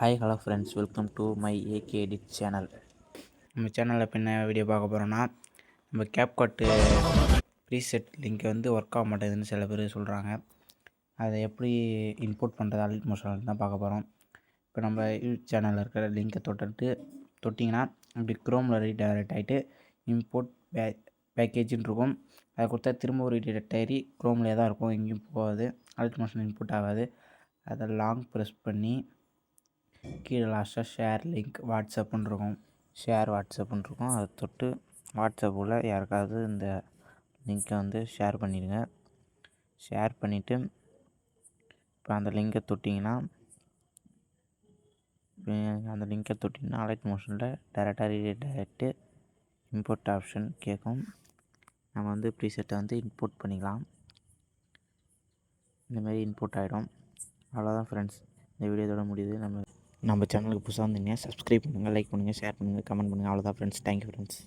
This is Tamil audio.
Hi hello friends, welcome to my AK edit channel. நம்ம சேனலில் இப்போ என்ன வீடியோ பார்க்க போகிறோன்னா, நம்ம கேப்கட்டு ப்ரீசெட் லிங்க் ஒர்க் ஆக மாட்டேதுன்னு சில பேர் சொல்கிறாங்க. அதை எப்படி இம்போர்ட் பண்ணுறது அல்ட் மோஷனில் தான் பார்க்க போகிறோம். இப்போ நம்ம யூடியூப் சேனலில் இருக்கிற லிங்கை தொட்டிங்கன்னா இப்படி க்ரோமில் ரீடைரக்ட் ஆகிட்டு இம்போர்ட் பேக்கேஜின்னு இருக்கும். அதை கொடுத்தா திரும்ப ஒரு ரீடைரக்ட் ஆகி க்ரோம்லேயே தான் இருக்கும், எங்கேயும் போகாது, அல்ட் மோஷன் இன்புட் ஆகாது. அதை லாங் ப்ரெஸ் பண்ணி கீழே லாஸ்ட்டாக ஷேர் லிங்க் வாட்ஸ்அப்புன்னு இருக்கும், அதை தொட்டு வாட்ஸ்அப்பில் யாருக்காவது இந்த லிங்க்கை ஷேர் பண்ணிடுங்க. ஷேர் பண்ணிவிட்டு இப்போ அந்த லிங்கை தொட்டிங்கன்னா அலைட் மோஷனில் டேரெக்டாக ரீடைரக்ட் இம்போர்ட் ஆப்ஷன் கேட்கும். நம்ம ப்ரீசெட்டை இம்போர்ட் பண்ணிக்கலாம். இந்தமாரி இம்போர்ட் ஆகிடும். அவ்வளோதான் ஃப்ரெண்ட்ஸ், இந்த வீடியோ இதோட முடியுது. நம்ம சேனலுக்கு புதுசாக வந்தீங்கன்னா சப்ஸ்கிரைப் பண்ணுங்கள், லைக் பண்ணுங்கள், ஷேர் பண்ணுங்கள், கமெண்ட் பண்ணுங்கள். அவ்வளோதான் ஃப்ரெண்ட்ஸ். Thank you friends.